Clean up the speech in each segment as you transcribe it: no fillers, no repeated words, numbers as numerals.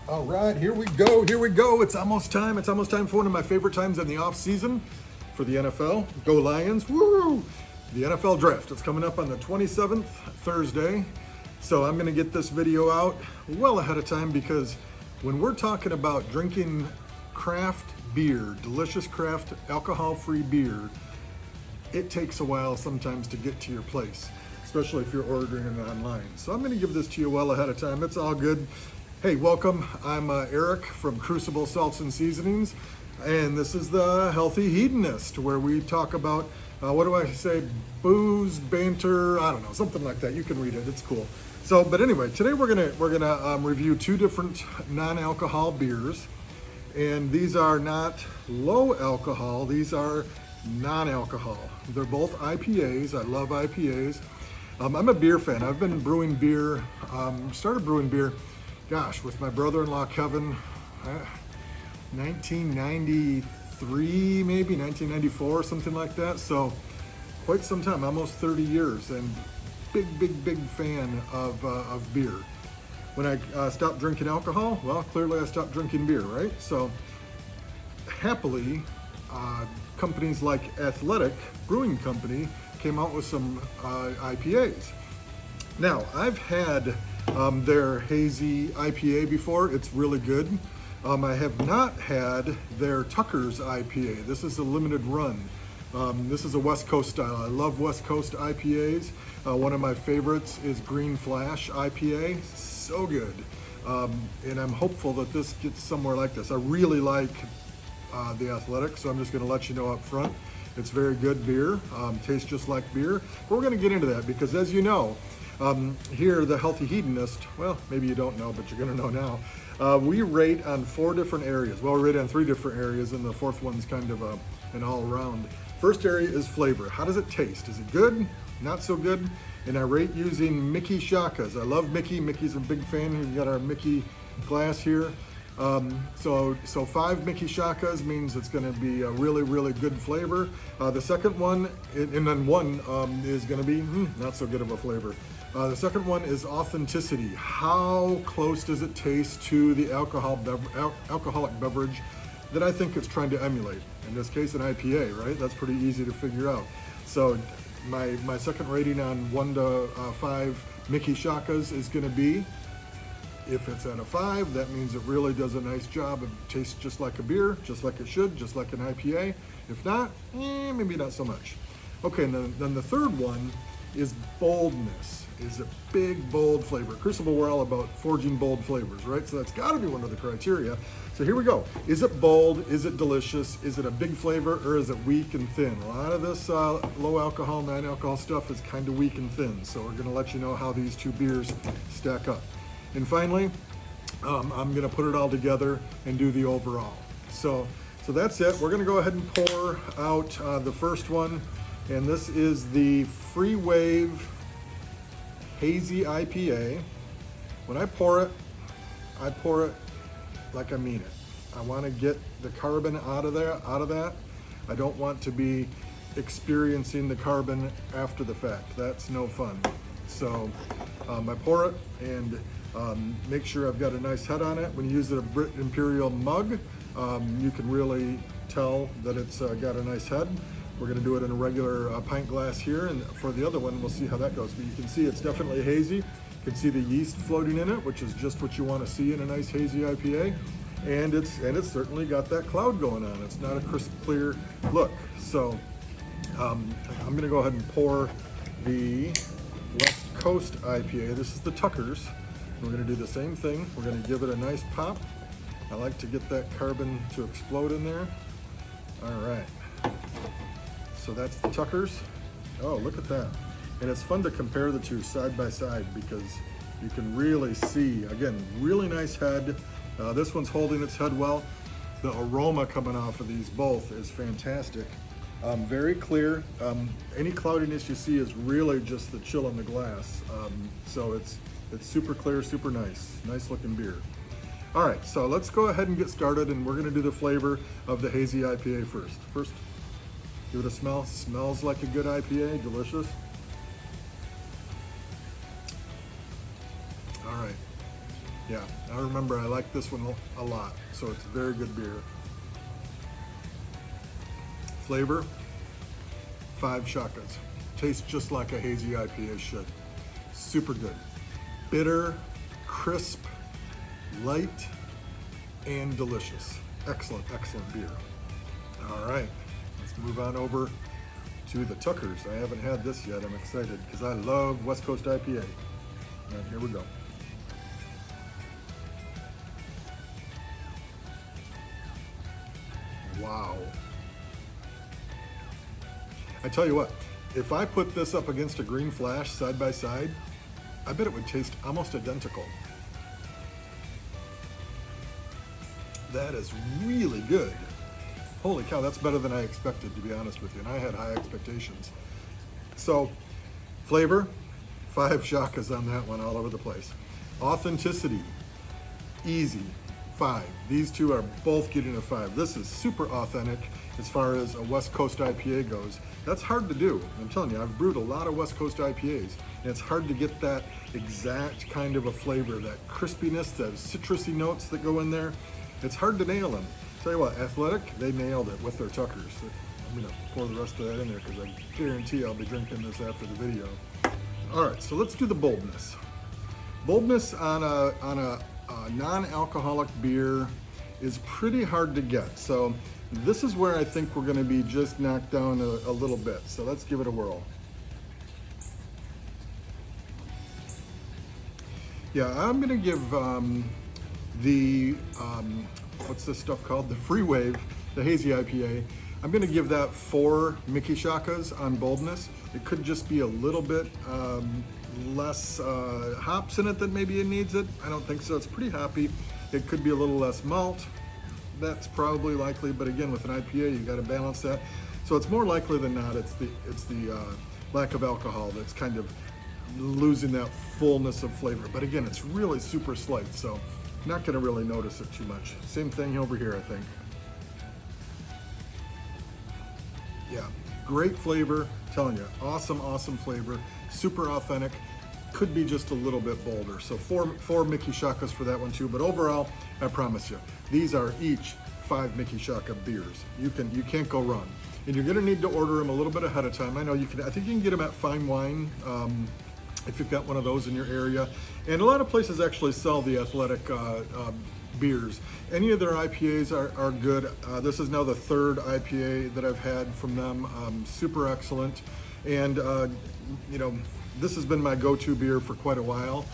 All right, here we go. Here we go. It's almost time. It's almost time for one of my favorite times in the off season for the NFL. Go Lions. Woo! The NFL draft. It's coming up on the 27th, Thursday. So I'm going to get this video out well ahead of time because when we're talking about drinking craft beer, delicious craft alcohol-free beer, it takes a while sometimes to get to your place, especially if you're ordering it online. So I'm going to give this to you well ahead of time. It's all good. Hey, welcome. I'm Eric from Crucible Salts and Seasonings, and this is the Healthy Hedonist, where we talk about, what do I say, booze, banter, I don't know, something like that. You can read it, it's cool. So, but anyway, today we're gonna review two different non-alcohol beers, and these are not low alcohol, these are non-alcohol. They're both IPAs. I love IPAs. I'm a beer fan. I've been brewing beer, started brewing beer, gosh, with my brother-in-law Kevin, 1993 maybe, 1994, something like that. So quite some time, almost 30 years, and big fan of beer. When I stopped drinking alcohol, well, clearly I stopped drinking beer, right? So happily, companies like Athletic Brewing Company came out with some IPAs. Now, I've had their hazy IPA before. It's really good. I have not had their Tucker's IPA. This is a limited run. This is a West Coast style. I love West Coast IPAs. One of my favorites is Green Flash IPA. So good. And I'm hopeful that this gets somewhere like this. I really like the Athletic, so I'm just going to let you know up front. It's very good beer. Tastes just like beer. But we're going to get into that because, as you know, here, the Healthy Hedonist, well, maybe you don't know, but you're going to know now. We rate on 4 different areas. Well, we rate on 3 different areas, and the 4th one's kind of an all-around. First area is flavor. How does it taste? Is it good? Not so good? And I rate using Mickey Shakas. I love Mickey. Mickey's a big fan. We've got our Mickey glass here. So 5 Mickey Shakas means it's going to be a really good flavor. The second one, and then one is going to be not so good of a flavor. The second one is authenticity. How close does it taste to the alcoholic beverage that I think it's trying to emulate? In this case, an IPA, right? That's pretty easy to figure out. So my second rating on 1 to 5 Mickey Shakas is going to be, if it's at a 5, that means it really does a nice job. It tastes just like a beer, just like it should, just like an IPA. If not, maybe not so much. Okay, and then the third one is boldness. Is a big, bold flavor. Crucible, we're all about forging bold flavors, right? So that's got to be one of the criteria. So here we go. Is it bold? Is it delicious? Is it a big flavor, or is it weak and thin? A lot of this low alcohol, non-alcohol stuff is kind of weak and thin. So we're going to let you know how these two beers stack up. And finally, I'm going to put it all together and do the overall. So that's it. We're going to go ahead and pour out the first one. And this is the Free Wave Hazy IPA. When I pour it like I mean it. I want to get the carbon out of that. I don't want to be experiencing the carbon after the fact. That's no fun. So I pour it and make sure I've got a nice head on it. When you use a Brit Imperial mug, you can really tell that it's got a nice head. We're going to do it in a regular pint glass here, and for the other one, we'll see how that goes. But you can see it's definitely hazy. You can see the yeast floating in it, which is just what you want to see in a nice hazy IPA. And it's certainly got that cloud going on. It's not a crisp, clear look. So I'm going to go ahead and pour the West Coast IPA. This is the Tucker's. We're going to do the same thing. We're going to give it a nice pop. I like to get that carbon to explode in there. All right. So that's the Tucker's. Oh, look at that. And it's fun to compare the two side by side because you can really see, again, really nice head. This one's holding its head well. The aroma coming off of these both is fantastic. Very clear. Any cloudiness you see is really just the chill in the glass. So it's super clear, super nice. Nice looking beer. All right, so let's go ahead and get started, and we're gonna do the flavor of the hazy IPA first. Give it a smell. Smells like a good IPA, delicious. All right. Yeah, I remember I like this one a lot, so it's a very good beer. Flavor, 5 shakas. Tastes just like a hazy IPA should. Super good. Bitter, crisp, light, and delicious. Excellent, excellent beer. All right, let's move on over to the Tuckers. I haven't had this yet. I'm excited because I love West Coast IPA. All right, here we go. Wow. I tell you what, if I put this up against a Green Flash side by side, I bet it would taste almost identical. That is really good. Holy cow, that's better than I expected, to be honest with you, and I had high expectations. So, flavor, 5 shakas on that one, all over the place. Authenticity, easy, 5. These two are both getting a 5. This is super authentic as far as a West Coast IPA goes. That's hard to do. I'm telling you, I've brewed a lot of West Coast IPAs, and it's hard to get that exact kind of a flavor, that crispiness, the citrusy notes that go in there. It's hard to nail them. Tell you what, Athletic, they nailed it with their Tuckers. I'm gonna pour the rest of that in there because I guarantee I'll be drinking this after the video. All right, so let's do the boldness. Boldness on a non-alcoholic beer is pretty hard to get. So this is where I think we're gonna be just knocked down a little bit. So let's give it a whirl. Yeah, I'm gonna give what's this stuff called? The Free Wave, the hazy IPA. I'm gonna give that 4 Mickey Shakas on boldness. It could just be a little bit less hops in it than maybe it needs it. I don't think so, it's pretty hoppy. It could be a little less malt. That's probably likely, but again, with an IPA, you gotta balance that. So it's more likely than not, it's the lack of alcohol that's kind of losing that fullness of flavor. But again, it's really super slight, so not gonna really notice it too much. Same thing over here, I think. Yeah, great flavor, telling you, awesome, awesome flavor, super authentic. Could be just a little bit bolder. So four Mickey Shakas for that one too, but overall, I promise you, these are each 5 Mickey Shaka beers. You can't go wrong. And you're gonna need to order them a little bit ahead of time. I know you can, I think you can get them at Fine Wine, if you've got one of those in your area. And a lot of places actually sell the Athletic beers. Any of their IPAs are good. This is now the 3rd IPA that I've had from them. Super excellent. And you know, this has been my go-to beer for quite a while.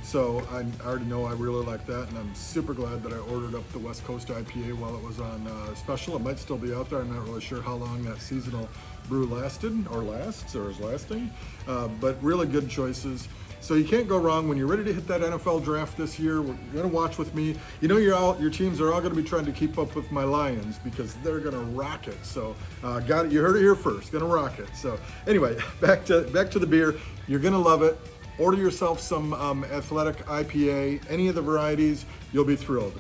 So I already know I really like that, and I'm super glad that I ordered up the West Coast IPA while it was on special. It might still be out there. I'm not really sure how long that seasonal brew lasted, or lasts, or is lasting, but really good choices. So you can't go wrong when you're ready to hit that NFL draft this year. You're gonna watch with me. You know, your teams are all gonna be trying to keep up with my Lions because they're gonna rock it. So got it. You heard it here first. Gonna rock it. So anyway, back to the beer. You're gonna love it. Order yourself some Athletic IPA, any of the varieties. You'll be thrilled.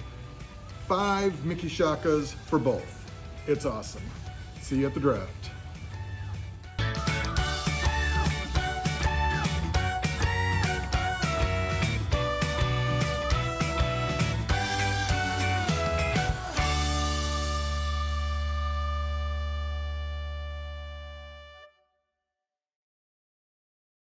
5 Mickey Shakas for both. It's awesome. See you at the draft.